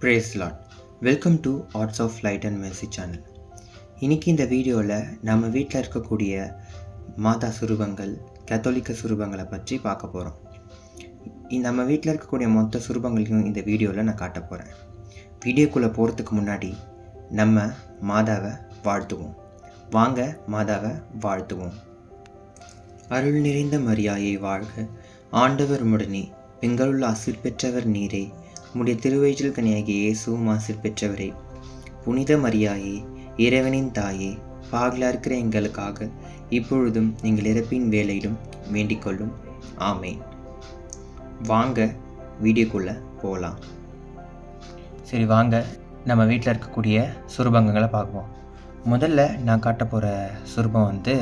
Praise Lord. Welcome to arts of light and mercy channel. இன்றைக்கி இந்த வீடியோவில் நம்ம வீட்டில் இருக்கக்கூடிய மாதா சுரூபங்கள், கத்தோலிக்க சுரூபங்களை பற்றி பார்க்க போகிறோம். நம்ம வீட்டில் இருக்கக்கூடிய மொத்த சுரூபங்களையும் இந்த வீடியோவில் நான் காட்ட போகிறேன். வீடியோக்குள்ளே போகிறதுக்கு முன்னாடி நம்ம மாதாவை வாழ்த்துவோம். வாங்க மாதாவை வாழ்த்துவோம். அருள் நிறைந்த மரியாயை வாழ்க, ஆண்டவர் உம்முடனே, பெண்களுள் ஆசீர் பெற்றவர் நீரே, உம்முடைய திருவயிற்றில் கனியாகிய இயேசுவும் ஆசீர் பெற்றவரே. புனித மரியாயே, இறைவனின் தாயே, பாகிலா இருக்கிற எங்களுக்காக இப்பொழுதும் எங்கள் இறப்பின் வேலையிலும் வேண்டிக் கொள்ளும். ஆமேன். வாங்க வீடியோக்குள்ளே போகலாம். சரி, வாங்க நம்ம வீட்டில் இருக்கக்கூடிய சுரூபங்களை பார்ப்போம். முதல்ல நான் காட்ட போகிற சுரூபம் வந்து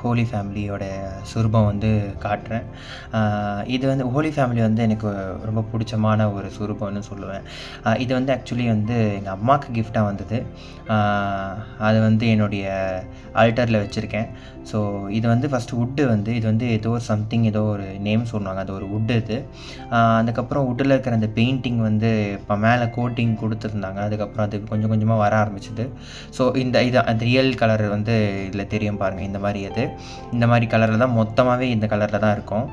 ஹோலி ஃபேமிலியோட சுரூபம் வந்து காட்டுறேன். இது வந்து ஹோலி ஃபேமிலி வந்து எனக்கு ரொம்ப பிடிச்சமான ஒரு சுரூபம்னு சொல்லுவேன். இது வந்து ஆக்சுவலி வந்து எங்கள் அம்மாவுக்கு கிஃப்டாக வந்தது. அது வந்து என்னுடைய ஆல்டரில் வச்சுருக்கேன். ஸோ இது வந்து ஃபஸ்ட்டு வுட்டு வந்து இது வந்து ஏதோ ஒரு சம்திங் ஏதோ ஒரு நேம் சொன்னாங்க, அது ஒரு வுட்டு. இது அதுக்கப்புறம் வுட்டில் இருக்கிற அந்த பெயிண்டிங் வந்து இப்போ மேலே கோட்டிங் கொடுத்துருந்தாங்க. அதுக்கப்புறம் அது கொஞ்சம் கொஞ்சமாக வர ஆரம்பிச்சிது. ஸோ இது அந்த ரியல் கலர் வந்து இதில் தெரியும் பாருங்கள். இந்த மாதிரி கலரில் தான் மொத்தமாகவே இந்த கலரில் தான் இருக்கும்.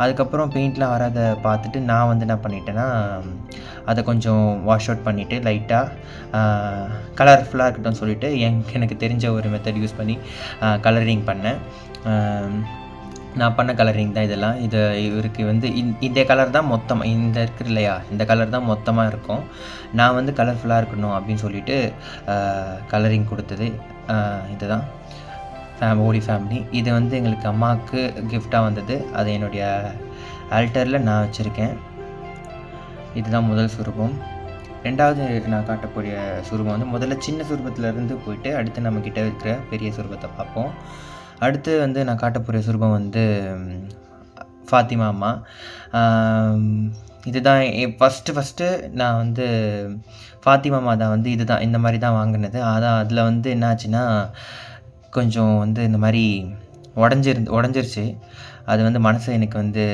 அதுக்கப்புறம் பெயிண்ட்லாம் வராத பார்த்துட்டு நான் வந்து என்ன பண்ணிட்டேன்னா, அதை கொஞ்சம் வாஷ் அவுட் பண்ணிவிட்டு லைட்டாக கலர்ஃபுல்லாக இருக்கட்டும் சொல்லிவிட்டு எனக்கு தெரிஞ்ச ஒரு மெத்தட் யூஸ் பண்ணி கலரிங் பண்ணேன். நான் பண்ண கலரிங் தான் இதெல்லாம். இவருக்கு வந்து இந்த கலர் தான் மொத்தமாக இந்த இருக்குது இல்லையா, இந்த கலர் தான் மொத்தமாக இருக்கும். நான் வந்து கலர்ஃபுல்லாக இருக்கணும் அப்படின்னு சொல்லிட்டு கலரிங் கொடுத்தது இதுதான் ஹோலி ஃபேமிலி. இது வந்து எங்களுக்கு அம்மாவுக்கு கிஃப்டாக வந்தது. அது என்னுடைய ஆல்டரில் நான் வச்சுருக்கேன். இதுதான் முதல் சுரூபம். ரெண்டாவது நான் காட்டக்கூடிய சுரூபம் வந்து முதல்ல சின்ன சுரூபத்திலேருந்து போயிட்டு அடுத்து நம்மக்கிட்ட இருக்கிற பெரிய சுரூபத்தை பார்ப்போம். அடுத்து வந்து நான் காட்டக்கூடிய சுரூபம் வந்து ஃபாத்திமா அம்மா. இதுதான் ஃபஸ்ட்டு நான் வந்து ஃபாத்திமா அம்மா தான் வந்து இதுதான் இந்த மாதிரி தான் வாங்கினது. அதில் வந்து என்னாச்சுன்னா கொஞ்சம் வந்து இந்த மாதிரி உடஞ்சிருச்சு. அது வந்து மனசு எனக்கு வந்து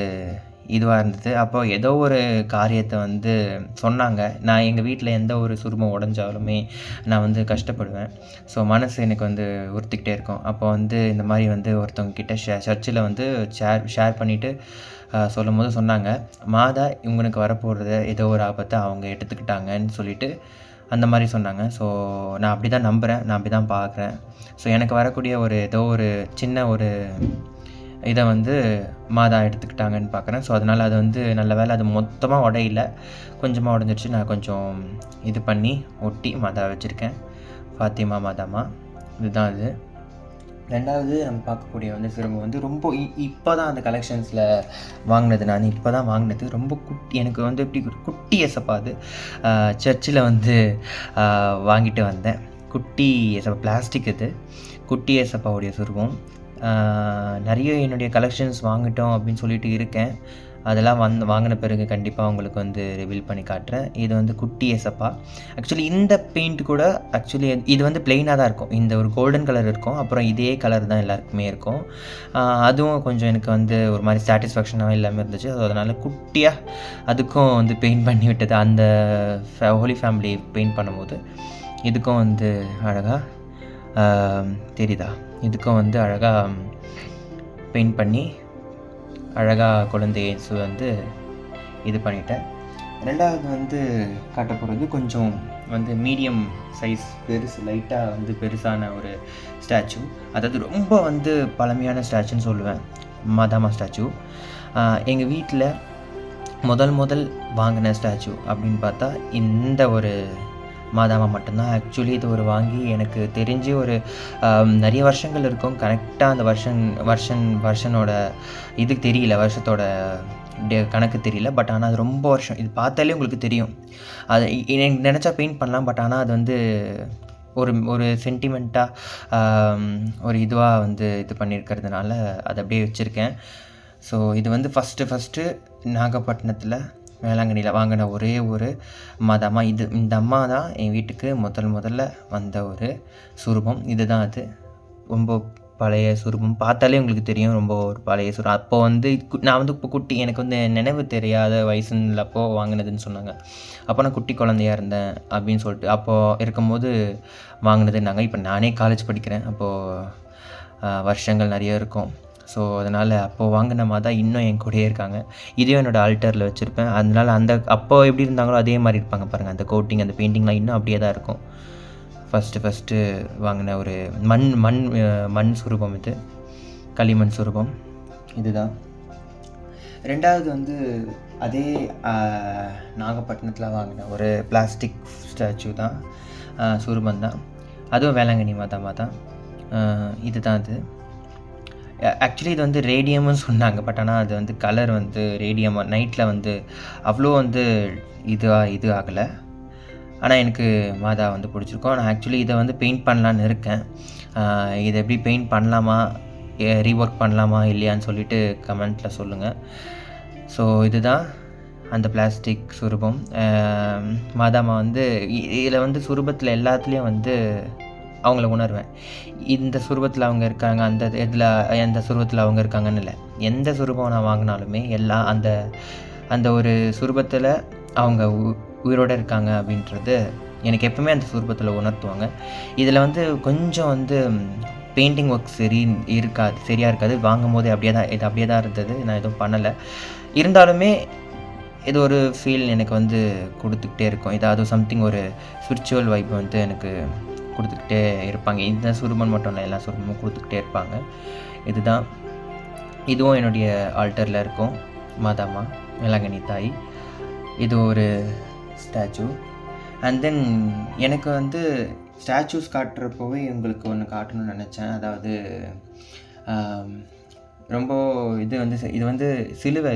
இதுவாக இருந்தது. அப்போ ஏதோ ஒரு காரியத்தை வந்து சொன்னாங்க. நான் எங்கள் வீட்டில் எந்த ஒரு சுரூபம் உடஞ்சாலுமே நான் வந்து கஷ்டப்படுவேன். ஸோ மனசு எனக்கு வந்து உறுத்திக்கிட்டே இருக்கும். அப்போ வந்து இந்த மாதிரி வந்து ஒருத்தவங்க கிட்ட சர்ச்சில் வந்து ஷேர் பண்ணிவிட்டு சொல்லும் போது சொன்னாங்க, மாதா இவங்களுக்கு வரப்போகிறத ஏதோ ஒரு ஆபத்தை அவங்க எடுத்துக்கிட்டாங்கன்னு சொல்லிட்டு அந்த மாதிரி சொன்னாங்க. ஸோ நான் அப்படி தான் நம்புகிறேன், நான் அப்படி தான் பார்க்குறேன். ஸோ எனக்கு வரக்கூடிய ஏதோ ஒரு சின்ன ஒரு இதை வந்து மாதா எடுத்துக்கிட்டாங்கன்னு பார்க்குறேன். ஸோ அதனால் அது வந்து நல்ல வேலை அது மொத்தமாக உடையில, கொஞ்சமாக உடஞ்சிருச்சு. நான் கொஞ்சம் இது பண்ணி ஒட்டி மாதா வச்சுருக்கேன். ஃபாத்திமா மாதாமா இதுதான் இது. ரெண்டாவது நம்ம பார்க்கக்கூடிய வந்து சுரூபம் வந்து ரொம்ப இப்போ தான் அந்த கலெக்ஷன்ஸில் வாங்கினது. நான் இப்போ தான் வாங்கினது. ரொம்ப எனக்கு வந்து எப்படி குட்டி ஏசப்பா அது சர்ச்சில் வந்து வாங்கிட்டு வந்தேன். குட்டி ஏசப்பா பிளாஸ்டிக். இது குட்டி ஏசப்பாவுடைய சுரூபம். நிறைய என்னுடைய கலெக்ஷன்ஸ் வாங்கிட்டோம் அப்படின்னு சொல்லிட்டு இருக்கேன். அதெல்லாம் வாங்கின பிறகு கண்டிப்பாக உங்களுக்கு வந்து ரிவீல் பண்ணி காட்டுறேன். இது வந்து குட்டி ஏசப்பா. ஆக்சுவலி இந்த பெயிண்ட் கூட இது வந்து பிளெயினாக தான் இருக்கும். இந்த ஒரு கோல்டன் கலர் இருக்கும், அப்புறம் இதே கலர் தான் எல்லாருக்குமே இருக்கும். அதுவும் கொஞ்சம் எனக்கு வந்து ஒரு மாதிரி சாட்டிஸ்ஃபேக்ஷனாக இல்லாமல் இருந்துச்சு. ஸோ அதனால் குட்டியாக அதுக்கும் வந்து பெயிண்ட் பண்ணி விட்டது. அந்த ஹோலி ஃபேமிலி பெயிண்ட் பண்ணும்போது இதுக்கும் வந்து அழகாக தெரியுதா, இதுக்கும் வந்து அழகாக பெயிண்ட் பண்ணி அழகாக குழந்தையை வந்து இது பண்ணிட்டேன். ரெண்டாவது வந்து காட்ட போகிறது கொஞ்சம் வந்து மீடியம் சைஸ், பெருசு, லைட்டாக வந்து பெருசான ஒரு ஸ்டாச்சு. அதாவது ரொம்ப வந்து பழமையான ஸ்டாச்சுன்னு சொல்லுவேன், மாதாமா ஸ்டாச்சு. எங்கள் வீட்டில் முதல் வாங்கின ஸ்டாச்சு அப்படின்னு பார்த்தா இந்த ஒரு மாதாமா மட்டும்தான். ஆக்சுவலி இது வாங்கி எனக்கு தெரிஞ்சு ஒரு நிறைய வருஷங்கள் இருக்கும். கரெக்டாக அந்த வருஷனோட இது தெரியல, வருஷத்தோட கணக்கு தெரியல. பட் ஆனால் அது ரொம்ப வருஷம். இது பார்த்தாலே உங்களுக்கு தெரியும். அது எனக்கு நினச்சா பெயிண்ட் பண்ணலாம். பட் ஆனால் அது வந்து ஒரு சென்டிமெண்ட்டாக ஒரு இதுவாக வந்து இது பண்ணியிருக்கிறதுனால அதை அப்படியே வச்சுருக்கேன். ஸோ இது வந்து ஃபஸ்ட்டு நாகப்பட்டினத்தில் வேளாங்கண்ணியில் வாங்கின ஒரே ஒரு மாதாமா. இந்த அம்மா தான் என் வீட்டுக்கு முதல்ல வந்த ஒரு சுரூபம். இதுதான் அது. ரொம்ப பழைய சுரூபம். பார்த்தாலே உங்களுக்கு தெரியும் ரொம்ப ஒரு பழைய அப்போ வந்து நான் வந்து இப்போ குட்டி எனக்கு வந்து நினைவு தெரியாத வயசுன்னப்போ வாங்கினதுன்னு சொன்னாங்க. அப்போ நான் குட்டி குழந்தையா இருந்தேன் அப்படின்னு சொல்லிட்டு அப்போது இருக்கும்போது வாங்கினதுன்னாங்க. இப்போ நானே காலேஜ் படிக்கிறேன். அப்போது வருஷங்கள் நிறைய இருக்கும். ஸோ அதனால் அப்போது வாங்கின தான் இன்னும் என் கூடயே இருக்காங்க. இதையும் என்னோடய ஆல்டரில் வச்சுருப்பேன். அதனால் அப்போ எப்படி இருந்தாங்களோ அதே மாதிரி இருப்பாங்க பாருங்கள். அந்த கோட்டிங் அந்த பெயிண்டிங்லாம் இன்னும் அப்படியே தான் இருக்கும். ஃபஸ்ட்டு வாங்கின ஒரு மண் சுரூபம் இது. களிமண் சுரூபம் இதுதான். 2வது வந்து அதே நாகப்பட்டினத்தில் வாங்கின ஒரு பிளாஸ்டிக் ஸ்டாச்சு தான், சுரூபம் தான். அதுவும் வேளாங்கண்ணி மாதா தான். இதுதான் அது. ஆக்சுவலி இது வந்து ரேடியம்னு சொன்னாங்க. பட் ஆனால் அது வந்து கலர் வந்து ரேடியமாக நைட்டில் வந்து அவ்வளோ வந்து இது ஆகலை. ஆனால் எனக்கு மாதா வந்து பிடிச்சிருக்கும். நான் ஆக்சுவலி இதை வந்து பெயிண்ட் பண்ணலான்னு இருக்கேன். இதை எப்படி பெயிண்ட் பண்ணலாமா, ரீஒர்க் பண்ணலாமா இல்லையான்னு சொல்லிவிட்டு கமெண்ட்டில் சொல்லுங்கள். ஸோ இதுதான் அந்த பிளாஸ்டிக் சுரூபம். மாதாமா வந்து இதில் வந்து சுரூபத்தில் எல்லாத்துலேயும் வந்து அவங்கள உணர்வேன். இந்த சுரூபத்தில் அவங்க இருக்காங்க, அந்த இதில் எந்த சுரூபத்தில் அவங்க இருக்காங்கன்னு இல்லை. எந்த சுரூபம் நான் வாங்கினாலுமே எல்லாம் அந்த ஒரு சுரூபத்தில் அவங்க உயிரோடு இருக்காங்க அப்படின்றது எனக்கு எப்பவுமே அந்த சுரூபத்தில் உணர்த்துவாங்க. இதில் வந்து கொஞ்சம் வந்து பெயிண்டிங் ஒர்க் சரியாக இருக்காது. வாங்கும் போது இது அப்படியே தான் இருந்தது. நான் எதுவும் பண்ணலை. இருந்தாலுமே இது ஒரு ஃபீல் எனக்கு வந்து கொடுத்துக்கிட்டே இருக்கும். ஏதாவது சம்திங் ஒரு ஸ்பிரிச்சுவல் வைப் வந்து எனக்கு கொடுத்துக்கிட்டே இருப்பாங்க. இந்த சுரூபம் மட்டும் இல்லை, எல்லா சுரூபமும் கொடுத்துக்கிட்டே இருப்பாங்க. இதுவும் என்னுடைய ஆல்டரில் இருக்கும். மாதாமா வேளாங்கண்ணி தாய். இது ஒரு ஸ்டாச்சு. அண்ட் தென் எனக்கு வந்து ஸ்டாச்சூஸ் காட்டுறப்போவே உங்களுக்கு ஒன்று காட்டணும்னு நினச்சேன். அதாவது ரொம்ப இது வந்து சிலுவை.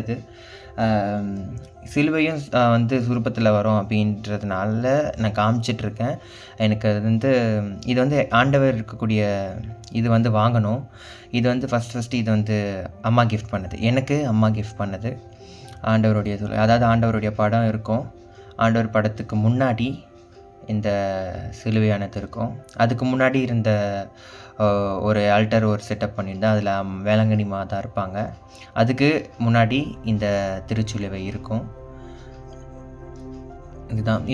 சிலுவையும் வந்து சுரூபத்தில் வரும் அப்படின்றதுனால நான் காமிச்சிட்ருக்கேன். எனக்கு அது வந்து இது வந்து ஆண்டவர் இருக்கக்கூடிய இது வந்து வாங்கணும். இது வந்து ஃபஸ்ட்டு இது வந்து அம்மா கிஃப்ட் பண்ணது. எனக்கு அம்மா கிஃப்ட் பண்ணது ஆண்டவருடைய அதாவது ஆண்டவருடைய படம் இருக்கும். ஆண்டவர் படத்துக்கு முன்னாடி இந்த சிலுவையானது இருக்கும். அதுக்கு முன்னாடி இருந்த ஒரு ஆல்டர் ஒரு செட்டப் பண்ணியிருந்தேன். அதில் வேளாங்கண்ணி மாதா இருப்பாங்க. அதுக்கு முன்னாடி இந்த திருச்சிலுவை இருக்கும்.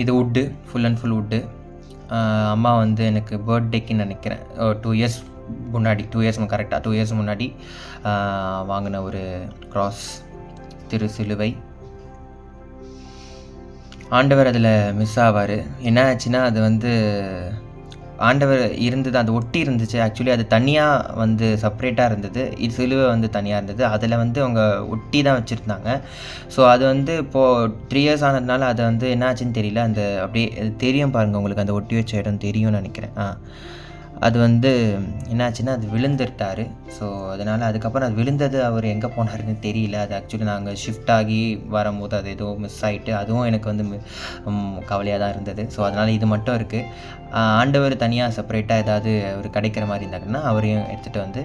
இது wood, full and full wood. அம்மா வந்து எனக்கு பர்த்டேக்குன்னு நினைக்கிறேன் 2 இயர்ஸ் முன்னாடி, 2 இயர்ஸ் கரெக்டாக 2 இயர்ஸ் முன்னாடி வாங்கின ஒரு கிராஸ் திரு சிலுவை. ஆண்டவர் அதில் மிஸ் ஆவார். என்ன ஆச்சுன்னா அது வந்து ஆண்டவர் இருந்தது, அது ஒட்டி இருந்துச்சு. ஆக்சுவலி அது தனியாக வந்து செப்ரேட்டாக இருந்தது. இது சிலுவை வந்து தனியாக இருந்தது. அதில் வந்து அவங்க ஒட்டி தான் வச்சுருந்தாங்க. ஸோ அது வந்து இப்போது 3 இயர்ஸ் ஆனதுனால அதை வந்து என்ன ஆச்சுன்னு தெரியல. அந்த அப்படியே தெரியும் பாருங்கள் உங்களுக்கு, அந்த ஒட்டி வச்ச இடம் தெரியும்னு நினைக்கிறேன். அது வந்து என்னாச்சுன்னா அது விழுந்துட்டார். ஸோ அதனால் அதுக்கப்புறம் அது விழுந்தது அவர் எங்கே போனாருன்னு தெரியல. அது ஆக்சுவலி நாங்கள் ஷிஃப்ட் ஆகி வரும்போது அது ஏதோ மிஸ் ஆகிட்டு, அதுவும் எனக்கு வந்து கவலையாக தான் இருந்தது. ஸோ அதனால் இது மட்டும் இருக்குது. ஆண்டவர் தனியாக செப்பரேட்டாக ஏதாவது அவர் கிடைக்கிற மாதிரி இருந்தாங்கன்னா அவரையும் எடுத்துகிட்டு வந்து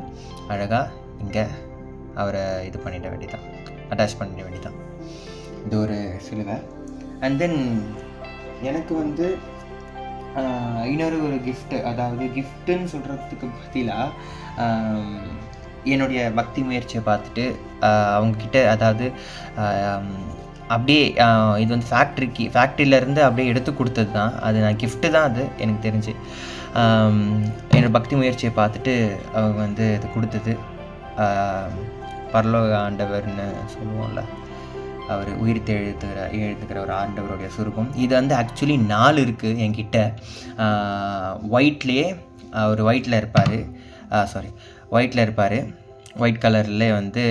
அழகாக இங்கே அவரை இது பண்ணிட வேண்டியதான், அட்டாச் பண்ணிட வேண்டியதான். இது ஒரு சிலுவை. அண்ட் தென் எனக்கு வந்து இன்னொரு ஒரு கிஃப்ட்டு, அதாவது கிஃப்ட்டுன்னு சொல்கிறதுக்கு பதிலாக என்னுடைய பக்தி முயற்சியை பார்த்துட்டு அவங்கக்கிட்ட, அதாவது அப்படியே இது வந்து ஃபேக்ட்ரியிலேருந்து அப்படியே எடுத்து கொடுத்தது தான். அது நான் கிஃப்ட்டு தான் அது எனக்கு தெரிஞ்சு. என்னோடய பக்தி முயற்சியை பார்த்துட்டு அவங்க வந்து இது கொடுத்தது. பரலோக ஆண்டவர்னு சொல்லுவோம்ல, அவர் உயிர் எழுத்துக்கிற ஒரு ஆண்டவருடைய சுரூபம். இது வந்து ஆக்சுவலி 4 இருக்குது என்கிட்ட. ஒயிட்லேயே அவர் ஒயிட்டில் இருப்பார். ஒயிட் கலர்லேயே வந்து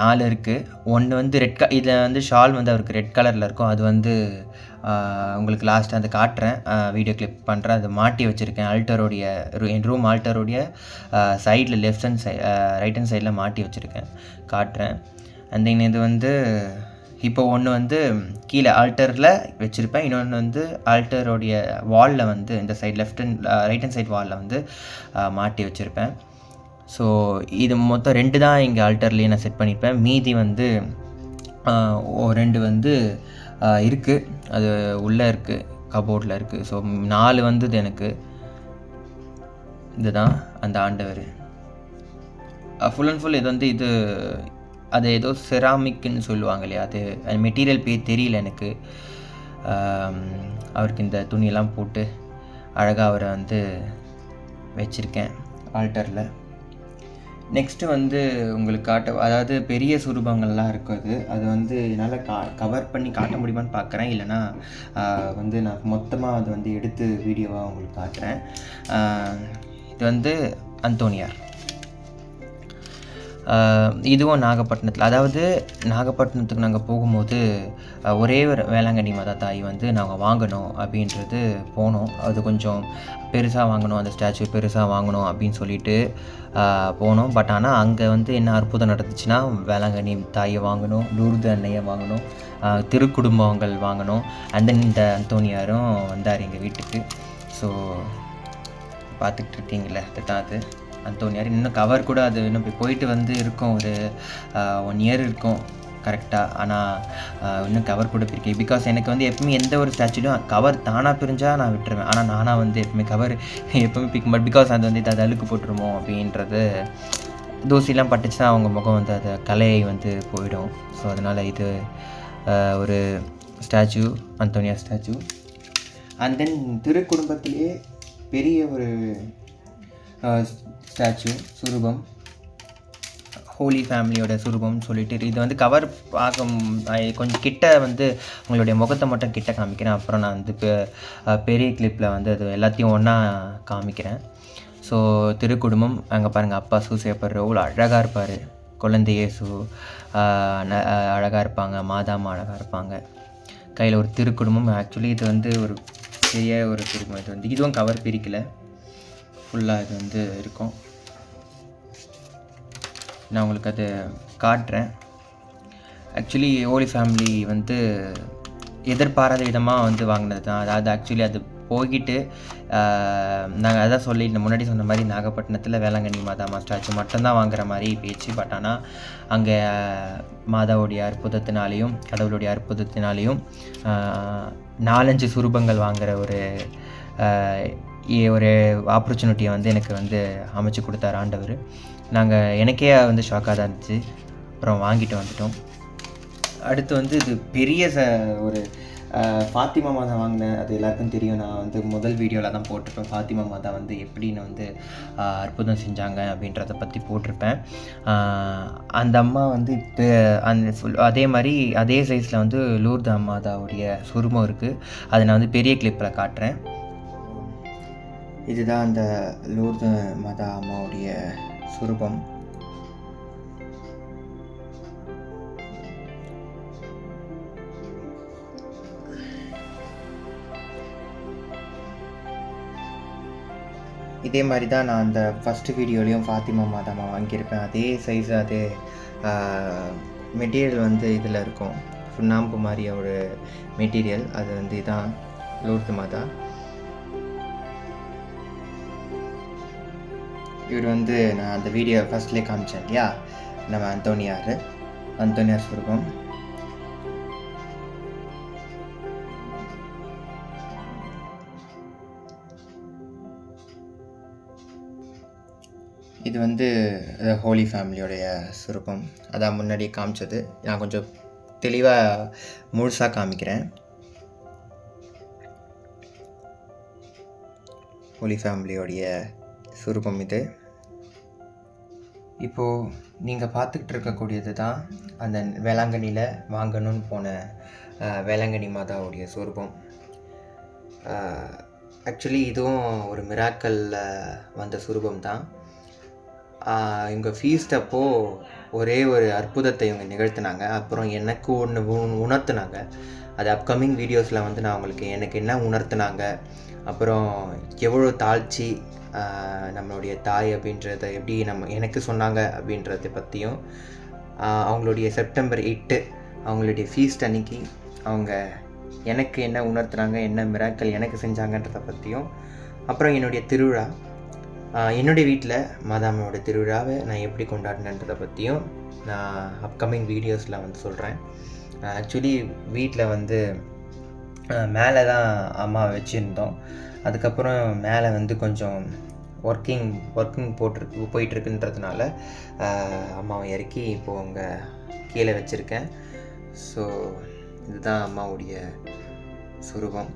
4 இருக்குது. ஒன்று வந்து இதில் வந்து ஷால் வந்து அவருக்கு ரெட் கலரில் இருக்கும். அது வந்து உங்களுக்கு லாஸ்ட்டு அதை காட்டுறேன், வீடியோ கிளிப் பண்ணுறேன். அதை மாட்டி வச்சுருக்கேன் என் ரூம் ஆல்டருடைய சைடில் ரைட் ஹேண்ட் சைடில் மாட்டி வச்சுருக்கேன், காட்டுறேன். அண்ட் தென் இது வந்து இப்போ ஒன்று வந்து கீழே ஆல்டரில் வச்சுருப்பேன். இன்னொன்று வந்து ஆல்டருடைய வாலில் வந்து இந்த சைட் ரைட் ஹேண்ட் சைட் வாலில் வந்து மாட்டி வச்சுருப்பேன். ஸோ இது மொத்தம் 2 தான் இங்கே ஆல்டர்லேயே நான் செட் பண்ணியிருப்பேன். மீதி வந்து 2 வந்து இருக்குது, அது உள்ளே இருக்குது, கபோர்டில் இருக்குது. ஸோ 4 வந்தது எனக்கு. இதுதான் அந்த ஆண்டவர். ஃபுல் அண்ட் ஃபுல் இது வந்து அது ஏதோ செராமிக்னு சொல்லுவாங்க இல்லையா, அது மெட்டீரியல் பேர் தெரியல எனக்கு. அவருக்கு இந்த துணியெல்லாம் போட்டு அழகாக அவரை வந்து வச்சுருக்கேன் ஆல்டரில். நெக்ஸ்ட்டு வந்து உங்களுக்கு அதாவது பெரிய சுரூபங்கள்லாம் இருக்குது. அது வந்து என்னால் கவர் பண்ணி காட்ட முடியுமான்னு பார்க்குறேன். இல்லைனா வந்து நான் மொத்தமாக அதை வந்து எடுத்து வீடியோவாக உங்களுக்கு காட்டுறேன். இது வந்து அந்தோனியார். இதுவும் நாகப்பட்டினத்தில், அதாவது நாகப்பட்டினத்துக்கு நாங்கள் போகும்போது ஒரே ஒரு வேளாங்கண்ணி மாதா தாய் வந்து நாங்கள் வாங்கணும் அப்படின்றது போனோம். அது கொஞ்சம் பெருசாக வாங்கணும், அந்த ஸ்டாச்சு பெருசாக வாங்கணும் அப்படின்னு சொல்லிட்டு போனோம். பட் ஆனால் அங்கே வந்து என்ன அற்புதம் நடந்துச்சுன்னா, வேளாங்கண்ணி தாயை வாங்கணும், லூர்து அன்னையை வாங்கணும், திருக்குடும்பங்கள் வாங்கணும். அண்ட் தென் இந்த அந்தோனியாரும் வந்தார் எங்கள் வீட்டுக்கு. ஸோ பார்த்துக்கிட்டு இருக்கீங்களே, அதுதான் அது அந்தோனியார். இன்னும் கவர் கூட அது இன்னும் போயிட்டு வந்து இருக்கும், ஒரு 1 இயர் இருக்கும் கரெக்டாக. ஆனால் இன்னும் கவர் கூட பிரிக்கேன். பிகாஸ் எனக்கு வந்து எப்பவுமே எந்த ஒரு ஸ்டாச்சுலையும் கவர் தானாக பிரிஞ்சால் நான் விட்டுருவேன். ஆனால் நானாக வந்து எப்பவுமே கவர் எப்பவுமே பிரிக்க மாட்டேன். பிகாஸ் அது வந்து அது அழுக்கு போட்டுருமோ அப்படின்றது, தூசிலாம் பட்டுச்சுன்னா அவங்க முகம் வந்து அது கலையை வந்து போயிடும். ஸோ அதனால் இது ஒரு ஸ்டாச்சு, அந்தோனியார் ஸ்டாச்சு. அண்ட் தென் திருக்குடும்பத்திலேயே பெரிய ஒரு ஸ்டாச்சு, சுரூபம், ஹோலி ஃபேமிலியோட சுரூபம்னு சொல்லிட்டு. இது வந்து கவர் பார்க்க கொஞ்சம் கிட்ட வந்து உங்களுடைய முகத்தை மட்டும் கிட்ட காமிக்கிறேன். அப்புறம் நான் வந்து பெரிய கிளிப்பில் வந்து அது எல்லாத்தையும் ஒன்றா காமிக்கிறேன். ஸோ திருக்குடும்பம், அங்கே பாருங்கள், அப்பா சூசேப்பர் எவ்வளோ அழகாக இருப்பார், குழந்தை இயேசு அழகாக இருப்பாங்க, மாதாமா அழகாக இருப்பாங்க, கையில் ஒரு திருக்குடும்பம். ஆக்சுவலி இது வந்து ஒரு பெரிய ஒரு குடும்பம். இது வந்து இதுவும் கவர் பிரிக்கலை, ஃபுல்லாக இது வந்து இருக்கும். நான் உங்களுக்கு அது காட்டுறேன். ஆக்சுவலி ஹோலி ஃபேமிலி வந்து எதிர்பாராத விதமாக வந்து வாங்கினது தான். அதாவது ஆக்சுவலி அது போய்கிட்டு நாங்கள் அதான் சொல்லிட்டு முன்னாடி சொன்ன மாதிரி நாகப்பட்டினத்தில் வேளாங்கண்ணி மாதா ஸ்டாச்சு மட்டும்தான் வாங்குற மாதிரி பேச்சு. பட் ஆனால் அங்கே மாதாவுடைய அற்புதத்தினாலேயும் கடவுளுடைய அற்புதத்தினாலேயும் 4-5 சுரூபங்கள் வாங்குகிற ஒரு ஆப்பர்ச்சுனிட்டியை வந்து எனக்கு வந்து அமைச்சு கொடுத்தார் ஆண்டவர். எனக்கே வந்து ஷாக்காக தான் இருந்துச்சு. அப்புறம் வாங்கிட்டு வந்துட்டோம். அடுத்து வந்து இது பெரிய ஒரு ஃபாத்திமா மாதா வாங்கினேன். அது எல்லாருக்கும் தெரியும். நான் வந்து முதல் வீடியோவில் தான் போட்டிருப்பேன், ஃபாத்திமா மாதா வந்து எப்படின்னு வந்து அற்புதம் செஞ்சாங்க அப்படின்றத பற்றி போட்டிருப்பேன். அந்த அம்மா வந்து இப்போ அதே மாதிரி அதே சைஸில் வந்து லூர்து மாதாவுடைய சுரூபம் இருக்குது. அதை நான் வந்து பெரிய கிளிப்பில் காட்டுறேன். இதுதான் அந்த லூர்து மாதா அம்மாவுடைய சுரூபம். இதே மாதிரி தான் நான் அந்த ஃபஸ்ட்டு வீடியோலையும் ஃபாத்திமா மாதாமா வாங்கியிருப்பேன். அதே சைஸ், அதே மெட்டீரியல் வந்து இதில் இருக்கும், சுண்ணாம்பு மாதிரி ஒரு மெட்டீரியல். அது வந்து இதான் லூர்து மாதா. இவர் வந்து நான் அந்த வீடியோ ஃபஸ்ட்லேயே காமிச்சேன் இல்லையா, நம்ம அந்தோனியார் சுரூபம். இது வந்து ஹோலி ஃபேமிலியோடைய சுரூபம். அதான் முன்னாடி காமிச்சது. நான் கொஞ்சம் தெளிவாக முழுசாக காமிக்கிறேன். ஹோலி ஃபேமிலியோடைய சுரூபம் இது. இப்போது நீங்கள் பார்த்துக்கிட்டு இருக்கக்கூடியது தான் அந்த வேளாங்கண்ணியில் வாங்கணும்னு போன வேளாங்கண்ணி மாதாவுடைய சுரூபம். ஆக்சுவலி இதுவும் ஒரு மிராக்கலில் வந்த சுரூபம் தான். இவங்க ஃபீஸ்ட் அப்போது ஒரே ஒரு அற்புதத்தை இவங்க நிகழ்த்தினாங்க. அப்புறம் எனக்கு ஒன்று உணர்த்தினாங்க. அது அப்கமிங் வீடியோஸில் வந்து நான் உங்களுக்கு எனக்கு என்ன உணர்த்தினாங்க, அப்புறம் எவ்வளோ தாழ்ச்சி நம்மளுடைய தாய் அப்படின்றத எப்படி எனக்கு சொன்னாங்க அப்படின்றத பற்றியும், அவங்களுடைய செப்டம்பர் 8 அவங்களுடைய ஃபீஸ்ட் அன்னைக்கு அவங்க எனக்கு என்ன உணர்த்துனாங்க, என்ன மிராக்கள் எனக்கு செஞ்சாங்கன்றதை பற்றியும், அப்புறம் என்னுடைய திருவிழா, என்னுடைய வீட்டில் மாதாமாவோட திருவிழாவை நான் எப்படி கொண்டாடினன்றதை பற்றியும் நான் அப்கமிங் வீடியோஸில் வந்து சொல்கிறேன். ஆக்சுவலி வீட்டில் வந்து மேலே தான் அம்மா வச்சுருந்தோம். அதுக்கப்புறம் மேலே வந்து கொஞ்சம் ஒர்க்கிங் போயிட்டுருக்குன்றதுனால அம்மாவை இறக்கி இப்போது அங்கே கீழே வச்சுருக்கேன். ஸோ இதுதான் அம்மாவுடைய சுரூபம்.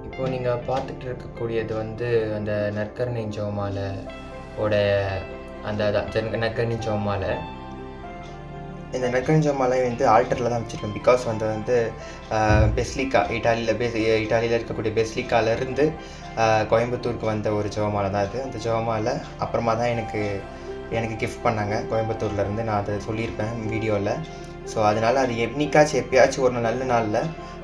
இப்போது நீங்கள் பார்த்துட்டு இருக்கக்கூடியது வந்து அந்த நற்கருணை ஜெபமாலை அந்த நற்கருணை ஜெபமாலை. இந்த நற்கருணை ஜெபமாலை வந்து ஆல்டரில் தான் வச்சுருக்கேன். பிகாஸ் வந்து பெஸ்லிக்கா இட்டாலியில் இருக்கக்கூடிய பெஸ்லிக்காலேருந்து கோயம்புத்தூருக்கு வந்த ஒரு ஜெபமாலை தான் அது. அந்த ஜெபமாலை அப்புறமா தான் எனக்கு கிஃப்ட் பண்ணாங்க கோயம்புத்தூர்லேருந்து. நான் அதை சொல்லியிருப்பேன் வீடியோவில். ஸோ அதனால் அது எப்பயாச்சும் ஒரு நல்ல நாளில்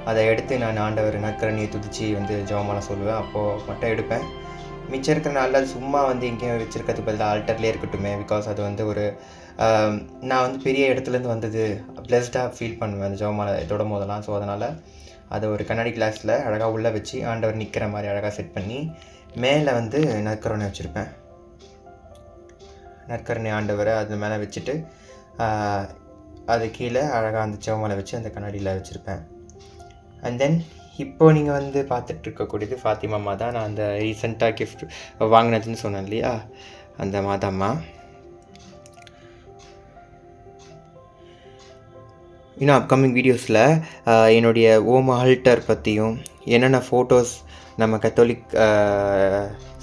அதை எடுத்து நான் ஆண்டவர் நற்கருணையை துதித்து வந்து ஜெபமாலை சொல்லுவேன். அப்போது மட்டும் எடுப்பேன். மிச்சம் இருக்கிற நாளில் சும்மா வந்து எங்கேயும் வச்சுருக்கிறதுக்கு பதிலாக ஆல்டர்லேயே இருக்கட்டுமே. பிகாஸ் அது வந்து நான் வந்து பெரிய இடத்துலேருந்து வந்தது பிளெஸ்டாக ஃபீல் பண்ணுவேன் அந்த ஜெபமாலை தொடும் போதெல்லாம். ஸோ அதனால் அதை ஒரு கண்ணாடி கிளாஸில் அழகாக உள்ளே வச்சு ஆண்டவர் நிற்கிற மாதிரி அழகாக செட் பண்ணி மேலே வந்து நற்கருணை வச்சுருப்பேன். நற்கருணை ஆண்டவரை அது மேலே வச்சுட்டு அது கீழே அழகாக அந்த ஜெபமாலை வச்சு அந்த கண்ணாடியில் வச்சுருப்பேன். அண்ட் தென் இப்போது நீங்கள் வந்து பார்த்துட்ருக்கக்கூடியது ஃபாத்திமா மாதா. நான் அந்த ரீசெண்டாக கிஃப்ட் வாங்கினதுன்னு சொன்னேன் இல்லையா, அந்த மாதாம்மா. இன்னும் அப்கமிங் வீடியோஸில் என்னுடைய ஓம் ஆல்டர் பற்றியும் என்னென்ன ஃபோட்டோஸ் நம்ம Catholic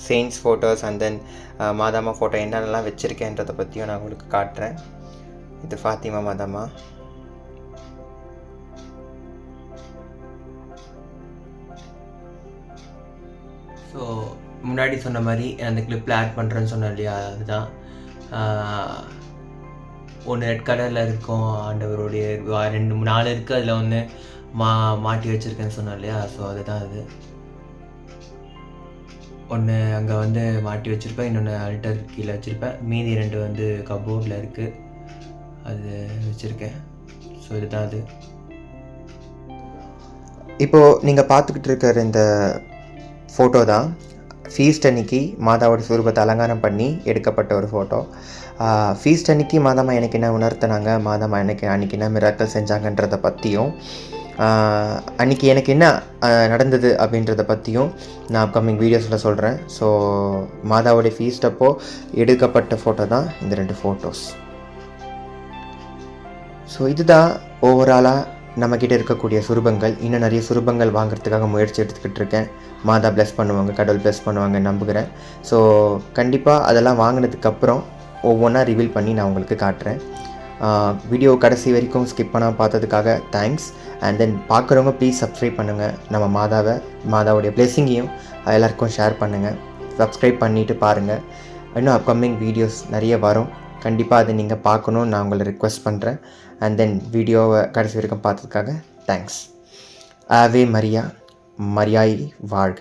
saints photos and then மாதாம்மா ஃபோட்டோ என்னென்னலாம் வச்சுருக்கேன்றதை பற்றியும் நான் உங்களுக்கு காட்டுறேன். இது ஃபாத்திமா மாதாம்மா. ஸோ முன்னாடி சொன்ன மாதிரி அந்த கிளிப்பில் ஆட் பண்ணுறேன்னு சொன்னேன் இல்லையா, அதுதான். ஒன்று ரெட் கலரில் இருக்கும் ஆண்டவருடைய 2-4 இருக்குது. அதில் ஒன்று மாட்டி வச்சுருக்கேன்னு சொன்னேன் இல்லையா. ஸோ அதுதான் அது. ஒன்று அங்கே வந்து மாட்டி வச்சுருப்பேன், இன்னொன்று அல்டர் கீழே வச்சுருப்பேன். மீதி 2 வந்து கபோர்டில் இருக்குது, அது வச்சுருக்கேன். ஸோ இதுதான் அது. இப்போது நீங்கள் பார்த்துக்கிட்டு இருக்கிற இந்த ஃபோட்டோ தான் ஃபீஸ்ட் அன்னைக்கு மாதாவோட சுரூபத்தை அலங்காரம் பண்ணி எடுக்கப்பட்ட ஒரு ஃபோட்டோ. ஃபீஸ்ட் அன்னைக்கு மாதாம்மா எனக்கு என்ன உணர்த்தினாங்க, மாதாம்மா அன்றைக்கி என்ன மிராக்கள் செஞ்சாங்கன்றதை பற்றியும் அன்றைக்கி எனக்கு என்ன நடந்தது அப்படின்றத பற்றியும் நான் அப்கமிங் வீடியோஸில் சொல்கிறேன். ஸோ மாதாவோடைய ஃபீஸ்ட் அப்போது எடுக்கப்பட்ட ஃபோட்டோ தான் இந்த 2 ஃபோட்டோஸ். ஸோ இதுதான் ஓவராலாக நம்மக்கிட்ட இருக்கக்கூடிய சுரூபங்கள். இன்னும் நிறைய சுரூபங்கள் வாங்குறதுக்காக முயற்சி எடுத்துக்கிட்டு இருக்கேன். மாதா ப்ளஸ் பண்ணுவாங்க, கடவுள் ப்ளஸ் பண்ணுவாங்க நம்புகிறேன். ஸோ கண்டிப்பாக அதெல்லாம் வாங்கினதுக்கப்புறம் ஒவ்வொன்றா ரிவீல் பண்ணி நான் உங்களுக்கு காட்டுறேன். வீடியோ கடைசி வரைக்கும் ஸ்கிப் பண்ணாமல் பார்த்ததுக்காக தேங்க்ஸ். அண்ட் தென் பார்க்குறவங்க ப்ளீஸ் சப்ஸ்கிரைப் பண்ணுங்கள். நம்ம மாதாவுடைய பிளெஸிங்கையும் எல்லாருக்கும் ஷேர் பண்ணுங்கள். சப்ஸ்கிரைப் பண்ணிவிட்டு பாருங்கள். இன்னும் அப்கமிங் வீடியோஸ் நிறைய வரும். கண்டிப்பாக அதை நீங்கள் பார்க்கணுன்னு நான் உங்களை ரிக்வெஸ்ட் பண்ணுறேன். அண்ட் தென் வீடியோவை கடைசி வரைக்கும் பார்த்ததுக்காக தேங்க்ஸ். ஆவே மரியா, மரியாய் வாழ்க.